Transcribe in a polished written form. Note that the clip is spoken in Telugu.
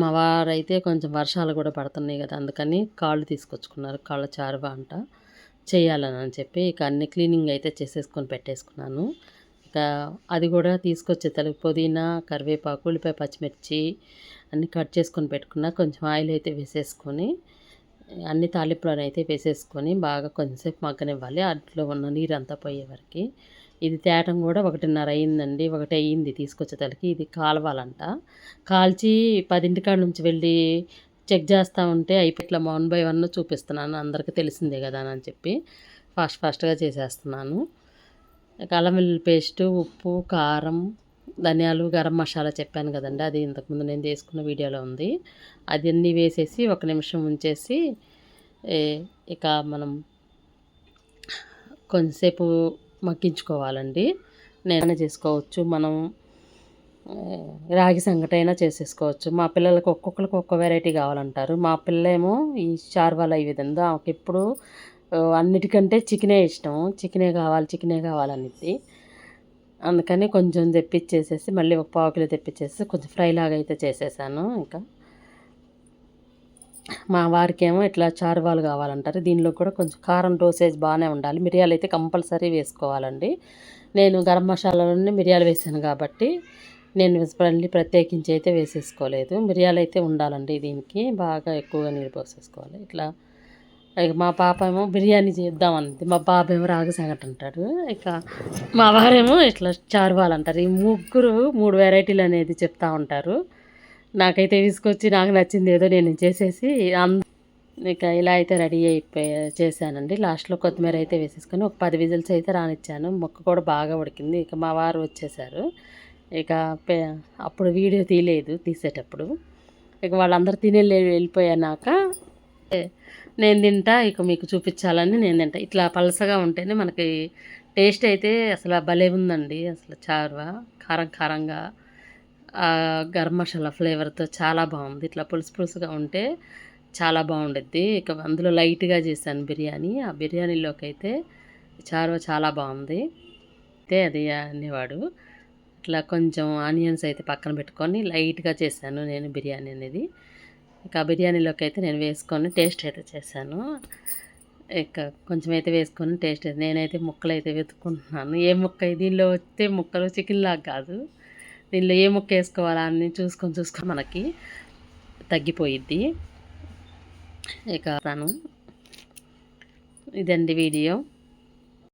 మా వారైతే కొంచెం వర్షాలు కూడా పడుతున్నాయి కదా, అందుకని కాళ్ళు తీసుకొచ్చుకున్నారు. కాళ్ళ చారువ అంట చేయాలని చెప్పి ఇక అన్ని క్లీనింగ్ అయితే చేసేసుకొని పెట్టేసుకున్నాను. ఇక అది కూడా తీసుకొచ్చే తలకి పుదీనా, కరివేపాకు, ఉల్లిపాయ, పచ్చిమిర్చి అన్నీ కట్ చేసుకొని పెట్టుకున్న. కొంచెం ఆయిల్ అయితే వేసేసుకొని అన్ని తాలింపులను వేసేసుకొని బాగా కొంచెంసేపు మగ్గనివ్వాలి. అట్లో ఉన్న నీరంతా పోయే వరకు. ఇది తేటం కూడా 1:30 అయిందండి. 1 అయ్యింది తీసుకొచ్చేతలకి. ఇది కాలవాలంట. కాల్చి 10 కాడ నుంచి వెళ్ళి చెక్ చేస్తూ ఉంటే ఇట్లా 1 బై 1 చూపిస్తున్నాను. అందరికీ తెలిసిందే కదా అని చెప్పి ఫాస్ట్గా చేసేస్తున్నాను. అల్లం వెల్లుల్లి పేస్టు, ఉప్పు, కారం, ధనియాలు, గరం మసాలా చెప్పాను కదండి, అది ఇంతకుముందు నేను తీసుకున్న వీడియోలో ఉంది. అది అన్నీ వేసేసి 1 నిమిషం ఉంచేసి ఇక మనం కొంచెంసేపు మగ్గించుకోవాలండి. నేను చేసుకోవచ్చు, మనం రాగి సంగటైనా చేసేసుకోవచ్చు. మా పిల్లలకి ఒక్కొక్కరికి ఒక్క వెరైటీ కావాలంటారు. మా పిల్లేమో ఈ చార్వాల ఈ విధంగా ఎప్పుడు అన్నిటికంటే చికెనే ఇష్టం. చికెనే కావాలనిద్ది. అందుకని కొంచెం తెప్పించేసేసి మళ్ళీ 1 పావు కిలో తెప్పించేసి కొంచెం ఫ్రై లాగా అయితే చేసేసాను. ఇంకా మా వారికేమో ఇట్లా చారువాలు కావాలంటారు. దీనిలో కూడా కొంచెం కారం డోసేజ్ బాగానే ఉండాలి. మిరియాలు అయితే కంపల్సరీ వేసుకోవాలండి. నేను గరం మసాలాలోనే మిరియాలు వేసాను కాబట్టి నేను మళ్ళీ ప్రత్యేకించి అయితే వేసేసుకోలేదు. మిరియాలు అయితే ఉండాలండి దీనికి. బాగా ఎక్కువగా నీళ్ళు పోసేసుకోవాలి. ఇట్లా ఇక మా పాప ఏమో బిర్యానీ చేద్దామన్నది. మా బాబు ఏమో రాగి సంగటి అంటాడు. ఇక మా వారేమో ఇట్లా చారువాలు అంటారు. ఈ ముగ్గురు 3 వెరైటీలు అనేది చెప్తా ఉంటారు. నాకైతే తీసుకొచ్చి నాకు నచ్చింది ఏదో నేను చేసేసి ఇక ఇలా అయితే రెడీ చేశానండి. లాస్ట్లో కొత్తిమీర అయితే వేసేసుకొని ఒక 10 విజిల్స్ అయితే రానిచ్చాను. ముక్క కూడా బాగా ఉడికింది. ఇక మా వారు వచ్చేసారు. ఇక అప్పుడు వీడియో తీసేటప్పుడు ఇక వాళ్ళందరూ వెళ్ళిపోయాక నేను తింటా. ఇక మీకు చూపించాలని నేను తింటా. ఇట్లా పలసగా ఉంటేనే మనకి టేస్ట్ అయితే అసలు భలే ఉందండి. అసలు చారువ కారంగా గరం మసాలా ఫ్లేవర్తో చాలా బాగుంది. ఇట్లా పులుసుగా ఉంటే చాలా బాగుండుద్ది. ఇక అందులో లైట్గా చేశాను బిర్యానీ. ఆ బిర్యానీలోకి అయితే చారువ చాలా బాగుంది. అయితే అది అనేవాడు. ఇట్లా కొంచెం ఆనియన్స్ అయితే పక్కన పెట్టుకొని లైట్గా చేశాను నేను బిర్యానీ అనేది. ఇక బిర్యానీలోకి అయితే నేను వేసుకొని టేస్ట్ అయితే చేశాను. ఇక కొంచెం అయితే వేసుకొని టేస్ట్ అయితే నేనైతే ముక్కలు అయితే వెతుక్కుంటున్నాను. ఏ ముక్క దీనిలో వస్తే ముక్కలు చికెన్ లాగా కాదు, దీనిలో ఏ ముక్క వేసుకోవాలా అని చూసుకొని మనకి తగ్గిపోయిద్ది. ఇక ఇదండి వీడియో.